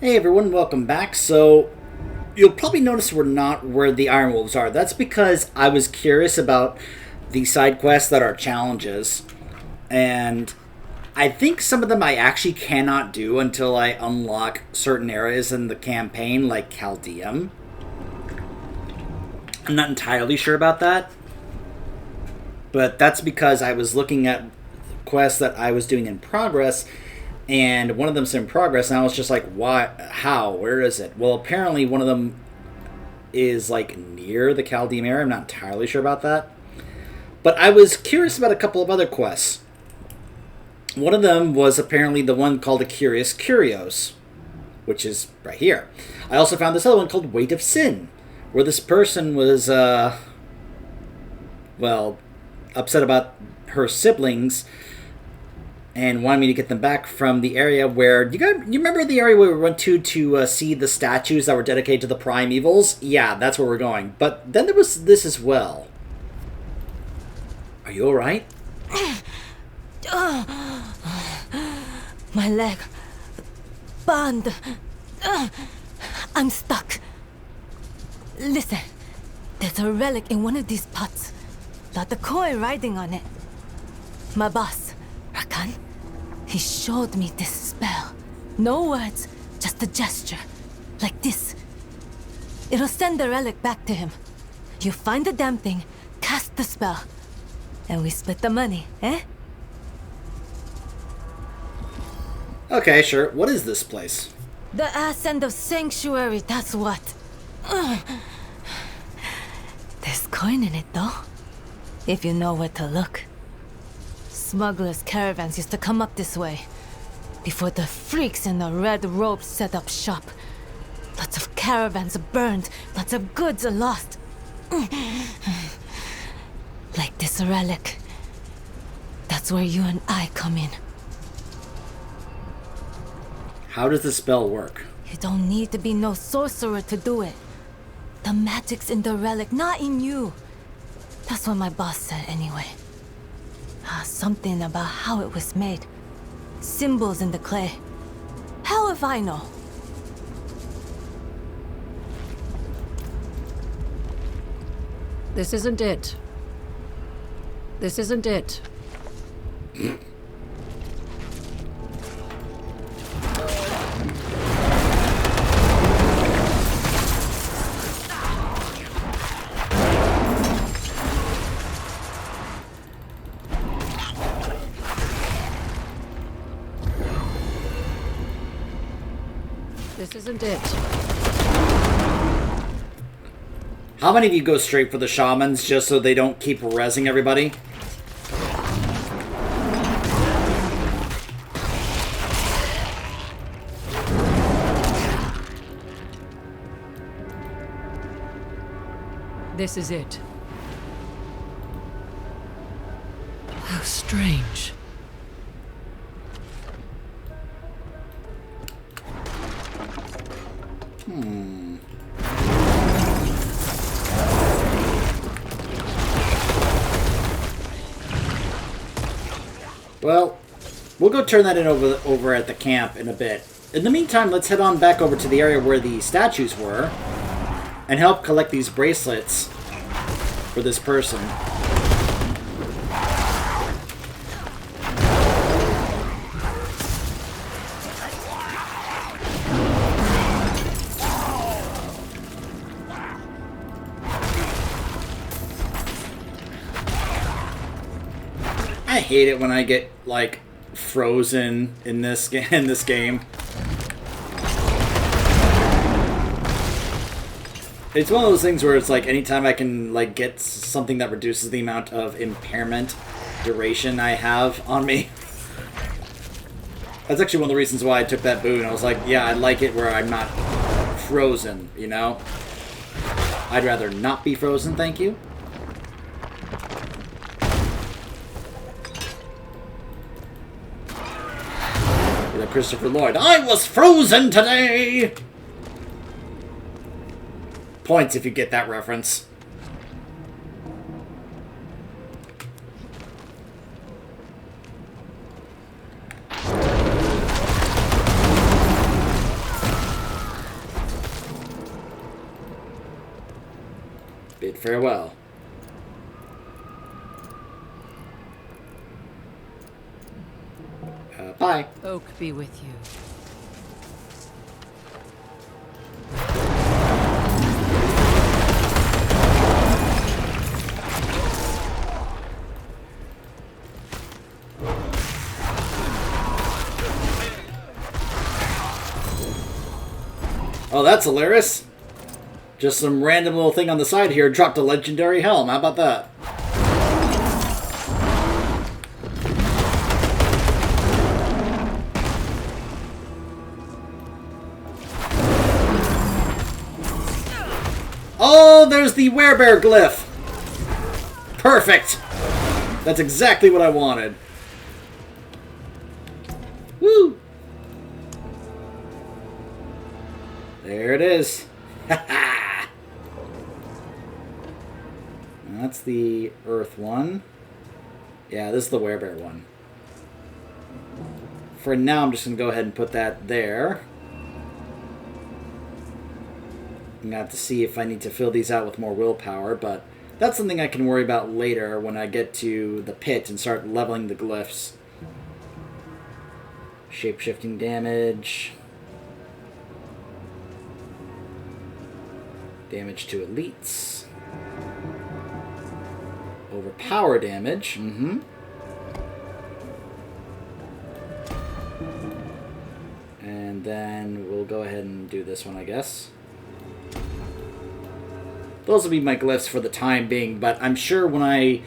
Hey everyone, welcome back. So, you'll probably notice we're not where the Iron Wolves are. That's because I was curious about the side quests that are challenges. And I think some of them I actually cannot do until I unlock certain areas in the campaign, like Chaldeum. I'm not entirely sure about that. But that's because I was looking at quests that I was doing in progress, and one of them's in progress, and I was just like, why? How? Where is it? Well, apparently one of them is like near the Chaldeum area. I'm not entirely sure about that. But I was curious about a couple of other quests. One of them was apparently the one called the Curious Curios, which is right here. I also found this other one called Weight of Sin, where this person was, well, upset about her siblings and wanted me to get them back from the area where you remember the area where we went to see the statues that were dedicated to the primevals? Yeah, that's where we're going. But then there was this as well. Are you all right? My leg. Bond. I'm stuck. Listen, there's a relic in one of these pots. Got the coin riding on it. My boss, Rakan, he showed me this spell. No words, just a gesture. Like this. It'll send the relic back to him. You find the damn thing, cast the spell, and we split the money, eh? Okay, sure. What is this place? The ass end of Sanctuary, that's what. There's coin in it, though. If you know where to look. Smugglers' caravans used to come up this way. Before the freaks in the red robes set up shop. Lots of caravans burned, lots of goods are lost. Like this relic. That's where you and I come in. How does the spell work? You don't need to be no sorcerer to do it. The magic's in the relic, not in you. That's what my boss said anyway. Something about how it was made. Symbols in the clay. Hell if I know. This isn't it. This isn't it. This isn't it. How many of you go straight for the shamans just so they don't keep rezzing everybody? This is it. How strange. Well, we'll go turn that in over at the camp in a bit. In the meantime, let's head on back over to the area where the statues were and help collect these bracelets for this person. I hate it when I get like frozen in this game. It's one of those things where it's like anytime I can like get something that reduces the amount of impairment duration I have on me. That's actually one of the reasons why I took that boon. I was like, yeah, I like it where I'm not frozen, you know? I'd rather not be frozen, thank you. Christopher Lloyd. I was frozen today! Points if you get that reference. Bid farewell. Bye. Oak be with you. Oh, that's hilarious. Just some random little thing on the side here dropped a legendary helm. How about that? Oh, there's the werebear glyph. Perfect. That's exactly what I wanted. Woo. There it is. That's the earth one. Yeah, this is the werebear one. For now, I'm just going to go ahead and put that there. I'm going to have to see if I need to fill these out with more willpower, but that's something I can worry about later when I get to the pit and start leveling the glyphs. Shape-shifting damage. Damage to elites. Overpower damage. And then we'll go ahead and do this one, I guess. Those will be my glyphs for the time being, but I'm sure when I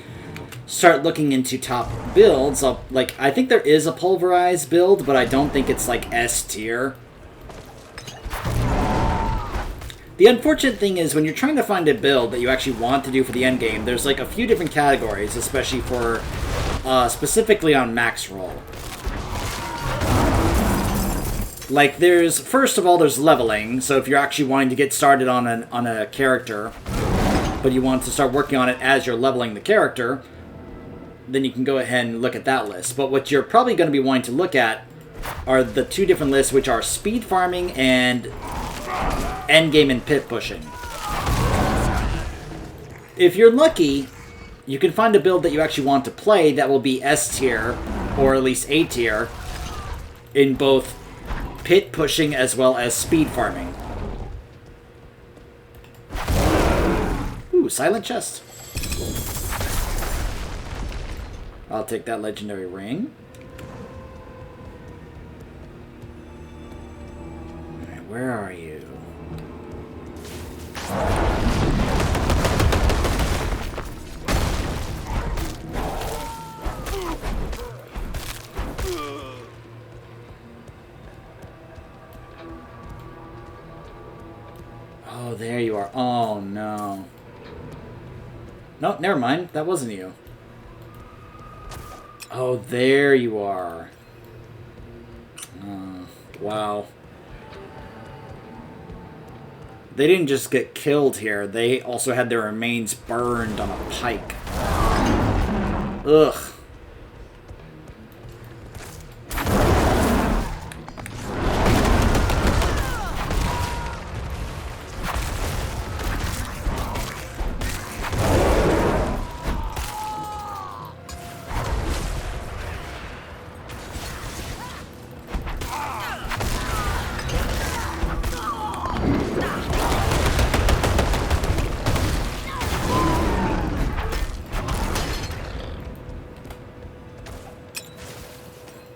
start looking into top builds, I think there is a pulverized build, but I don't think it's like S tier. The unfortunate thing is when you're trying to find a build that you actually want to do for the end game, there's like a few different categories, especially for specifically on max roll. Like there's, first of all, there's leveling. So if you're actually wanting to get started on a character, but you want to start working on it as you're leveling the character, then you can go ahead and look at that list. But what you're probably going to be wanting to look at are the two different lists, which are speed farming and endgame and pit pushing. If you're lucky, you can find a build that you actually want to play that will be S tier, or at least A tier, in both pit pushing as well as speed farming. Ooh, silent chest. I'll take that legendary ring. Alright, where are you? Oh, there you are. Oh, no. No, never mind. That wasn't you. Oh, there you are. Wow. They didn't just get killed here. They also had their remains burned on a pike. Ugh.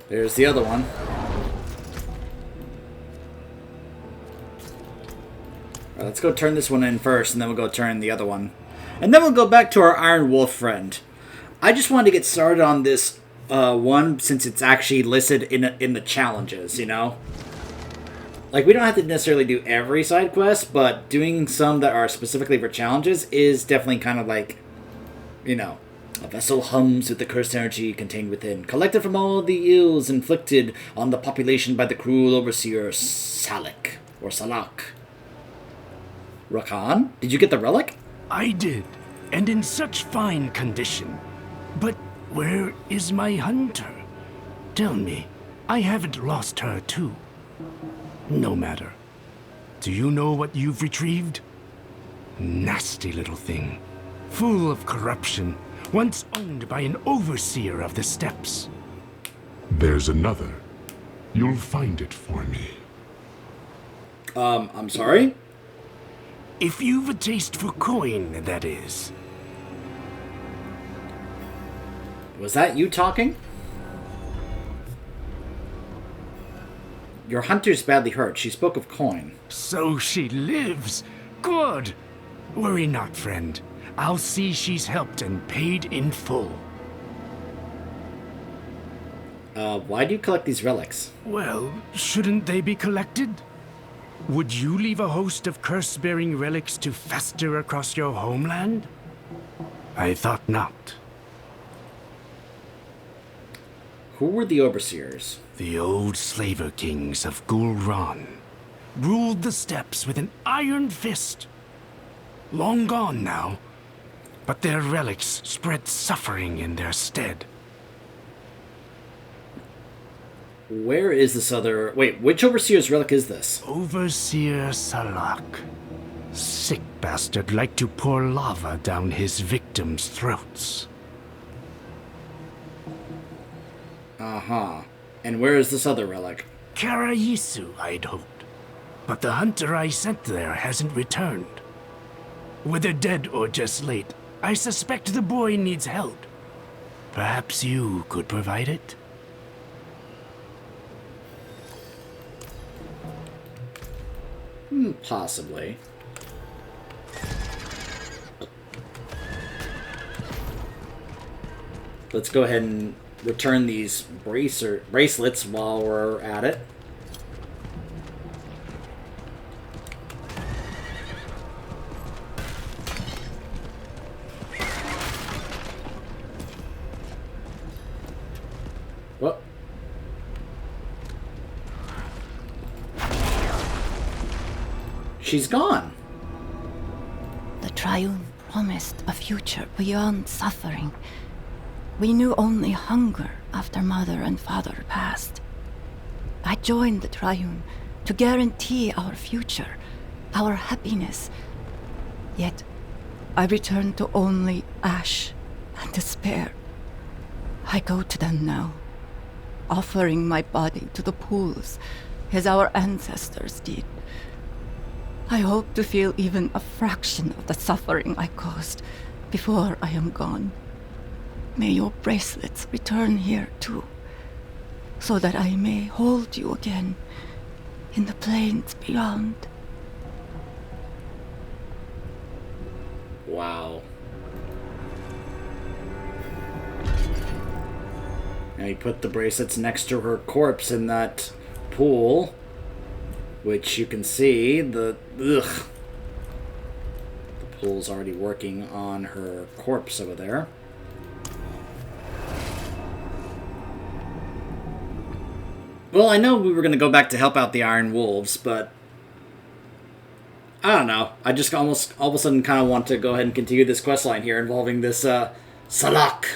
There's the other one. Alright, let's go turn this one in first, and then we'll go turn the other one. And then we'll go back to our Iron Wolf friend. I just wanted to get started on this one, since it's actually listed in the challenges, you know? Like, we don't have to necessarily do every side quest, but doing some that are specifically for challenges is definitely kind of like, you know, a vessel hums with the cursed energy contained within, collected from all the ills inflicted on the population by the cruel overseer Salak, or Salak. Rakan, did you get the relic? I did, and in such fine condition. But where is my hunter? Tell me, I haven't lost her too. No matter. Do you know what you've retrieved? Nasty little thing. Full of corruption. Once owned by an overseer of the steppes. There's another. You'll find it for me. I'm sorry? If you've a taste for coin, that is. Was that you talking? Your hunter's badly hurt. She spoke of coin. So she lives. Good. Worry not, friend. I'll see she's helped and paid in full. Why do you collect these relics? Well, shouldn't they be collected? Would you leave a host of curse-bearing relics to fester across your homeland? I thought not. Who were the overseers? The old slaver kings of Gul'ran ruled the steppes with an iron fist. Long gone now, but their relics spread suffering in their stead. Where is this other... Wait, which overseer's relic is this? Overseer Salak. Sick bastard liked to pour lava down his victims' throats. Uh-huh. And where is this other relic? Karayisu, I'd hoped. But the hunter I sent there hasn't returned. Whether dead or just late, I suspect the boy needs help. Perhaps you could provide it? Possibly. Let's go ahead and return these bracelets while we're at it. What? She's gone. The Triune promised a future beyond suffering. We knew only hunger after Mother and Father passed. I joined the Triune to guarantee our future, our happiness. Yet, I returned to only ash and despair. I go to them now, offering my body to the pools, as our ancestors did. I hope to feel even a fraction of the suffering I caused before I am gone. May your bracelets return here too, so that I may hold you again in the plains beyond. Wow. Now you put the bracelets next to her corpse in that pool, which you can see the pool's already working on her corpse over there. Well, I know we were going to go back to help out the Iron Wolves, but I don't know. I just almost all of a sudden kind of want to go ahead and continue this questline here involving this Salak.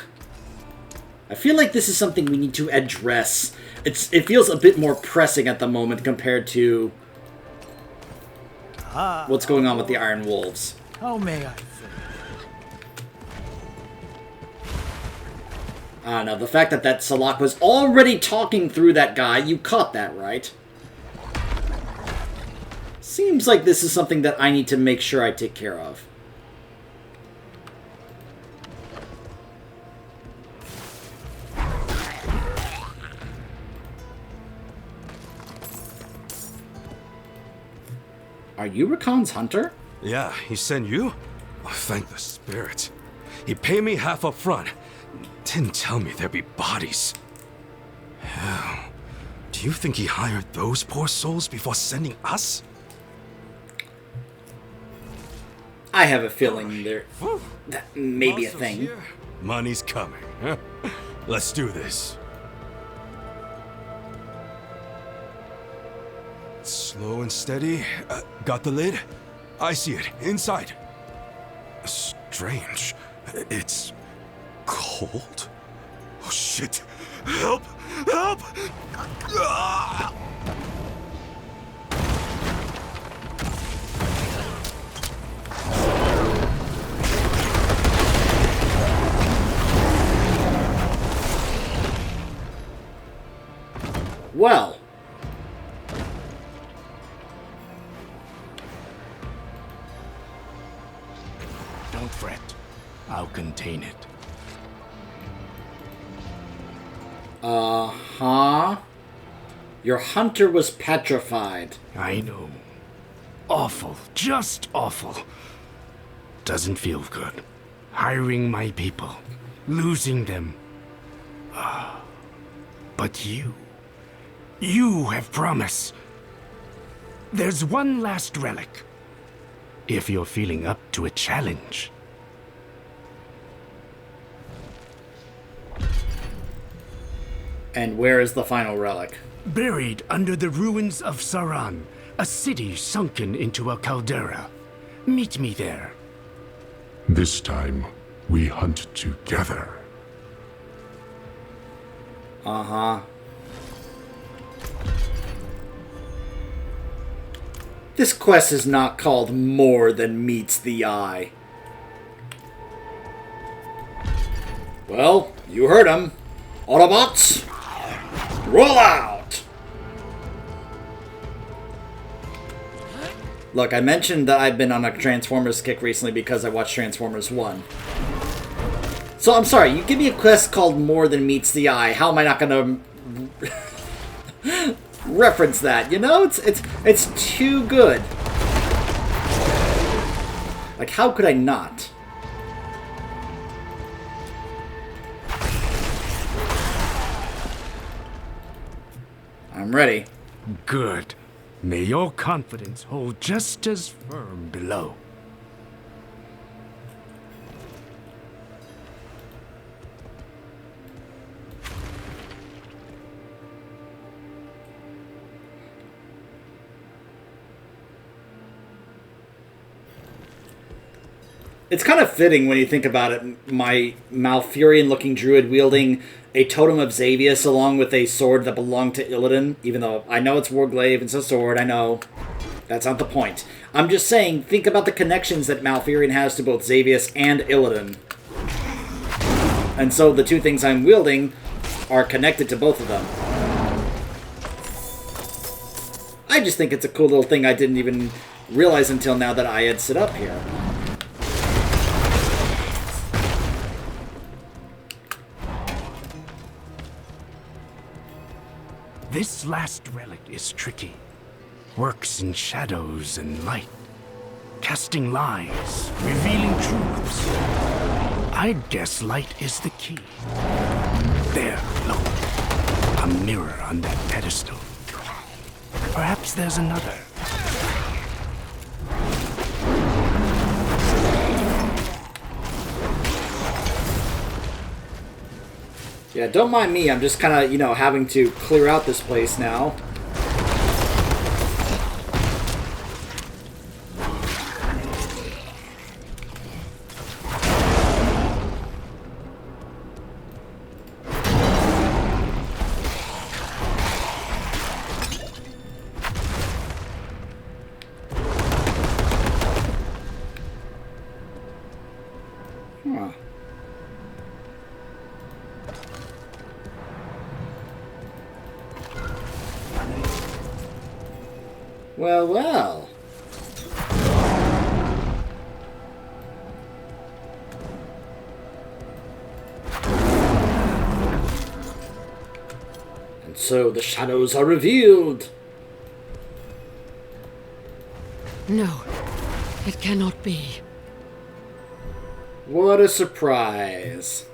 I feel like this is something we need to address. It feels a bit more pressing at the moment compared to what's going on with the Iron Wolves. How may I? I don't know, the fact that Salak was already talking through that guy, you caught that, right? Seems like this is something that I need to make sure I take care of. Are you Rakan's hunter? Yeah, he sent you? Oh, thank the spirits. He paid me half up front. Didn't tell me there'd be bodies. Hell, do you think he hired those poor souls before sending us? I have a feeling that may be a thing. Here. Money's coming. Huh? Let's do this. Slow and steady. Got the lid? I see it. Inside. Strange. It's cold? Oh shit! Help! Help! Ah! well. Don't fret. I'll contain it. Uh-huh. Your hunter was petrified. I know. Awful. Just awful. Doesn't feel good. Hiring my people. Losing them. But you... You have promise. There's one last relic. If you're feeling up to a challenge. And where is the final relic? Buried under the ruins of Saran, a city sunken into a caldera. Meet me there. This time, we hunt together. Uh-huh. This quest is not called More Than Meets the Eye. Well, you heard him. Autobots, roll out! Look, I mentioned that I've been on a Transformers kick recently because I watched Transformers 1. So, I'm sorry, you give me a quest called More Than Meets the Eye, how am I not gonna reference that, you know? It's too good. Like, how could I not? I'm ready. Good. May your confidence hold just as firm below. It's kind of fitting when you think about it, my Malfurion-looking druid wielding a totem of Xavius along with a sword that belonged to Illidan, even though I know it's Warglaive, it's a sword, I know. That's not the point. I'm just saying, think about the connections that Malfurion has to both Xavius and Illidan. And so the two things I'm wielding are connected to both of them. I just think it's a cool little thing I didn't even realize until now that I had set up here. This last relic is tricky. Works in shadows and light. Casting lies, revealing truths. I'd guess light is the key. There, look. A mirror on that pedestal. Perhaps there's another. Yeah, don't mind me. I'm just kind of, you know, having to clear out this place now. Huh. Well, well. And so the shadows are revealed. No, it cannot be. What a surprise.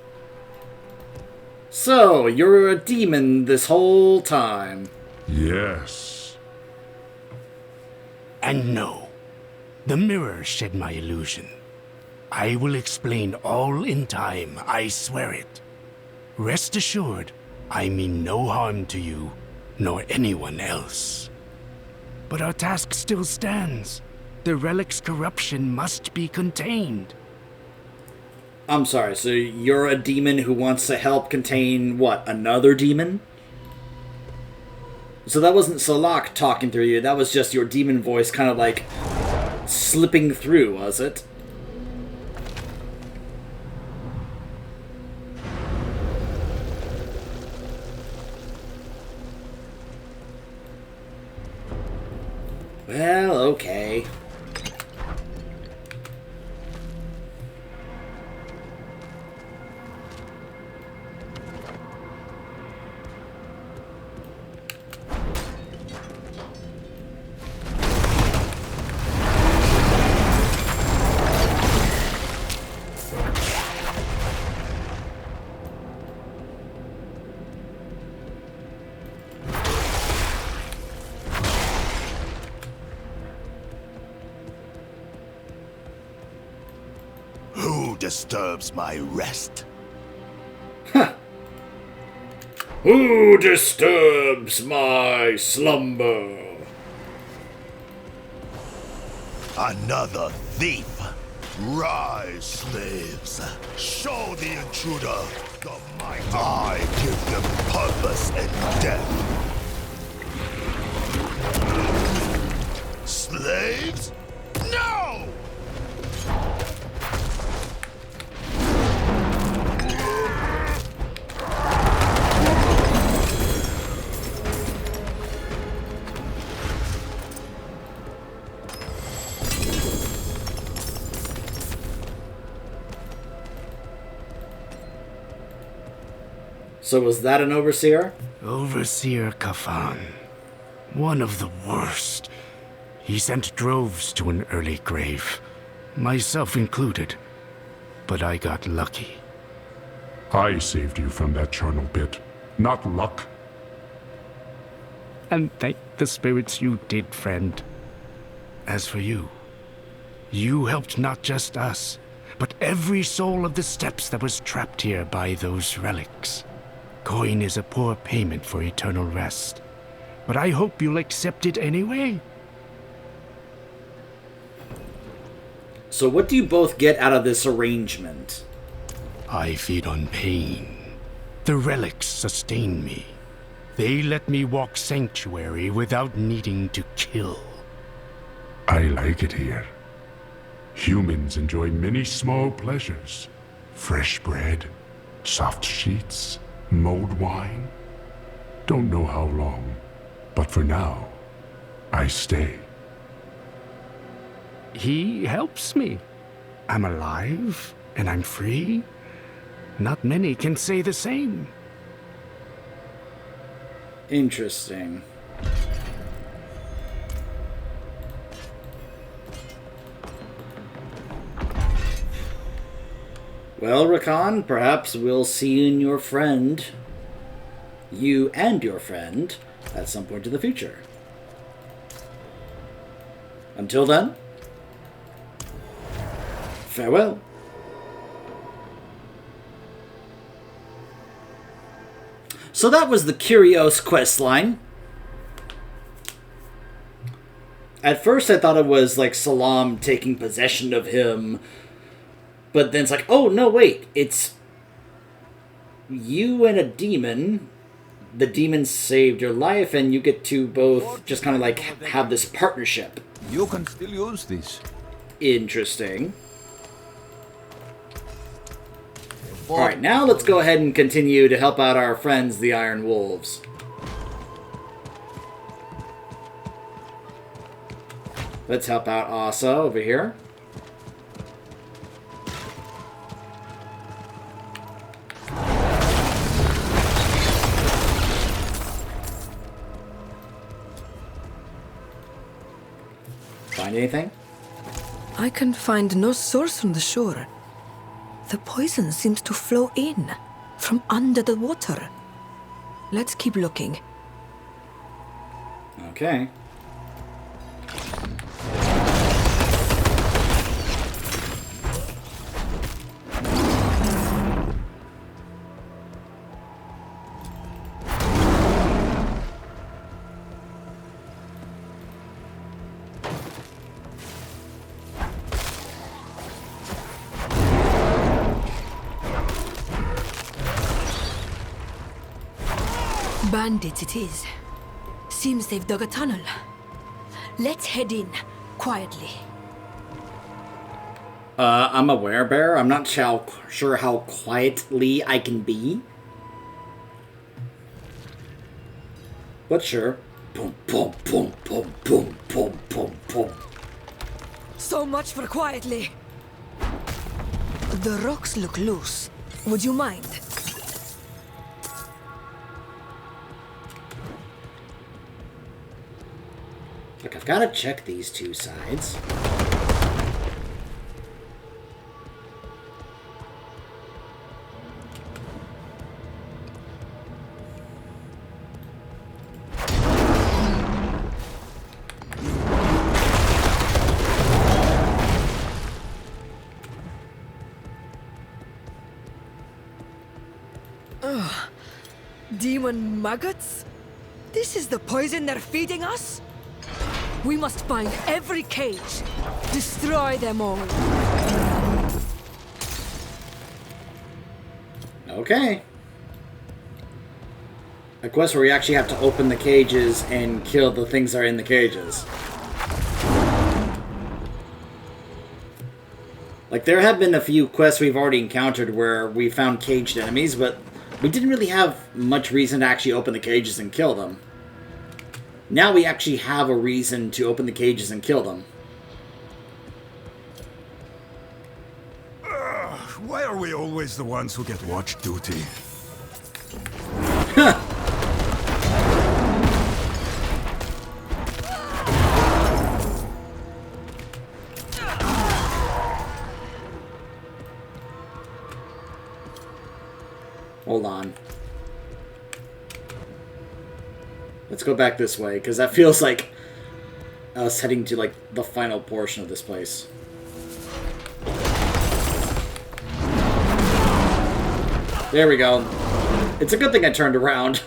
So, you're a demon this whole time. Yes. And no, the mirror shed my illusion. I will explain all in time, I swear it. Rest assured, I mean no harm to you, nor anyone else. But our task still stands. The relic's corruption must be contained. I'm sorry, so you're a demon who wants to help contain, what, another demon? So that wasn't Salak talking through you, that was just your demon voice kind of like slipping through, was it? Well, okay. Who disturbs my rest? Who disturbs my slumber? Another thief. Rise, slaves. Show the intruder the might. I give them purpose and death. Slaves? No! So was that an overseer? Overseer Kafan. One of the worst. He sent droves to an early grave, myself included. But I got lucky. I saved you from that charnel pit, not luck. And thank the spirits you did, friend. As for you, you helped not just us, but every soul of the steppes that was trapped here by those relics. Coin is a poor payment for eternal rest, but I hope you'll accept it anyway. So what do you both get out of this arrangement? I feed on pain. The relics sustain me. They let me walk sanctuary without needing to kill. I like it here. Humans enjoy many small pleasures. Fresh bread, soft sheets, mulled wine. Don't know how long, but for now, I stay. He helps me. I'm alive, and I'm free. Not many can say the same. Interesting. Well, Rakan, perhaps we'll see you and your friend, at some point in the future. Until then, farewell. So that was the Curios questline. At first I thought it was like Salam taking possession of him, but then it's like, oh no, wait, it's you and a demon. The demon saved your life, and you get to both just kind of like have this partnership. You can still use this. Interesting. Alright, now let's go ahead and continue to help out our friends, the Iron Wolves. Let's help out Asa over here. Find anything? I can find no source from the shore. The poison seems to flow in from under the water. Let's keep looking. Okay. Bandits it is. Seems they've dug a tunnel. Let's head in, quietly. I'm a werebear. I'm not sure how quietly I can be. But sure. Boom, boom, boom, boom, boom, boom, boom, boom. So much for quietly. The rocks look loose. Would you mind? Look, I've got to check these two sides. Demon maggots? This is the poison they're feeding us? We must find every cage. Destroy them all. Okay. A quest where we actually have to open the cages and kill the things that are in the cages. Like, there have been a few quests we've already encountered where we found caged enemies, but we didn't really have much reason to actually open the cages and kill them. Now we actually have a reason to open the cages and kill them. Why are we always the ones who get watch duty? Hold on. Let's go back this way, because that feels like us heading to, like, the final portion of this place. There we go. It's a good thing I turned around.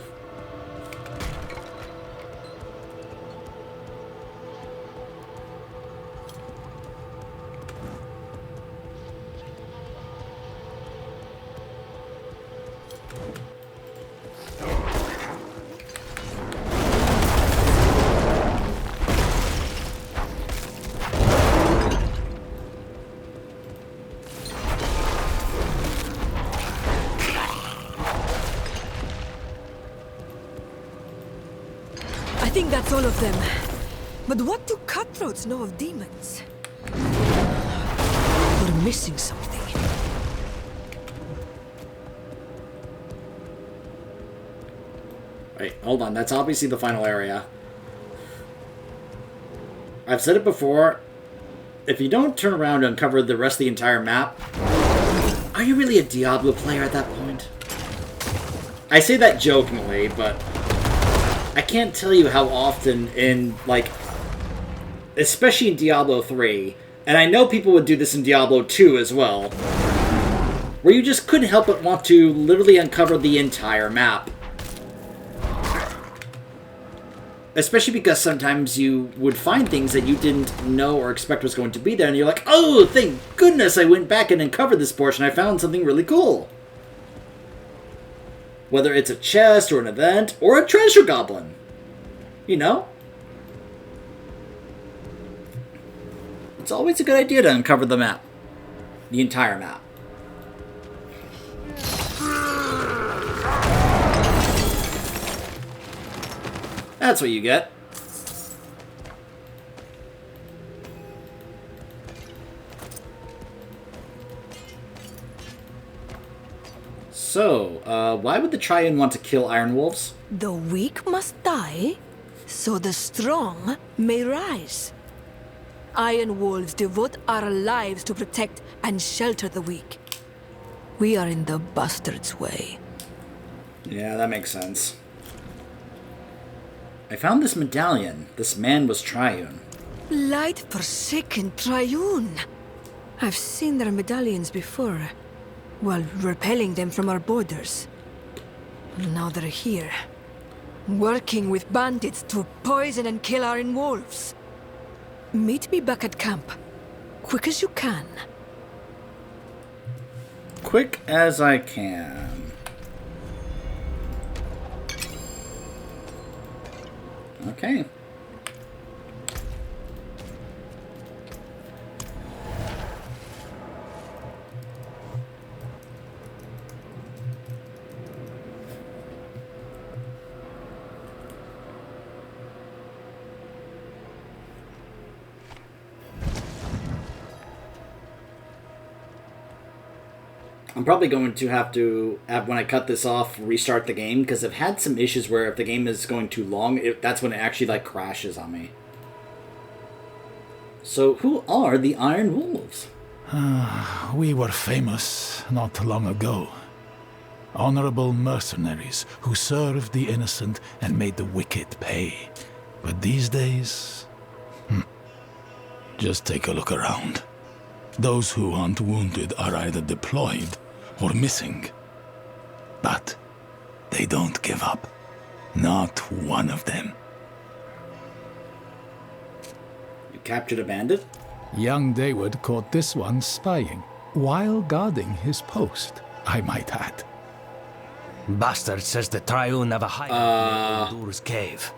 I think that's all of them. But what do cutthroats know of demons? We're missing something. Wait, hold on. That's obviously the final area. I've said it before. If you don't turn around and uncover the rest of the entire map, are you really a Diablo player at that point? I say that jokingly, but I can't tell you how often in, like, especially in Diablo 3, and I know people would do this in Diablo 2 as well, where you just couldn't help but want to literally uncover the entire map. Especially because sometimes you would find things that you didn't know or expect was going to be there, and you're like, oh, thank goodness I went back and uncovered this portion, I found something really cool. Whether it's a chest, or an event, or a treasure goblin. You know? It's always a good idea to uncover the map. The entire map. That's what you get. So, why would the Triune want to kill Iron Wolves? The weak must die, so the strong may rise. Iron Wolves devote our lives to protect and shelter the weak. We are in the bastard's way. Yeah, that makes sense. I found this medallion. This man was Triune. Light forsaken Triune. I've seen their medallions before, while repelling them from our borders. Now they're here, working with bandits to poison and kill Iron Wolves. Meet me back at camp, quick as you can. Quick as I can. Okay. I'm probably going to have to, when I cut this off, restart the game, because I've had some issues where if the game is going too long, that's when it actually, like, crashes on me. So, who are the Iron Wolves? We were famous not long ago. Honorable mercenaries who served the innocent and made the wicked pay. But these days... just take a look around. Those who aren't wounded are either deployed or missing. But they don't give up. Not one of them. You captured a bandit? Young Dayward caught this one spying, while guarding his post, I might add. Bastard says the Triune have a hideout near Uldur's cave.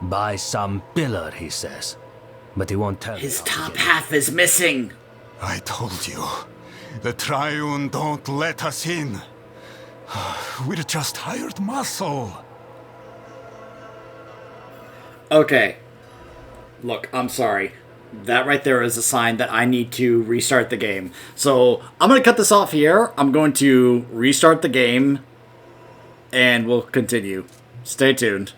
By some pillar, he says. But he won't tell His me top half is missing! I told you. The Triune don't let us in. We're just hired muscle. Okay. Look, I'm sorry. That right there is a sign that I need to restart the game. So, I'm going to cut this off here. I'm going to restart the game. And we'll continue. Stay tuned.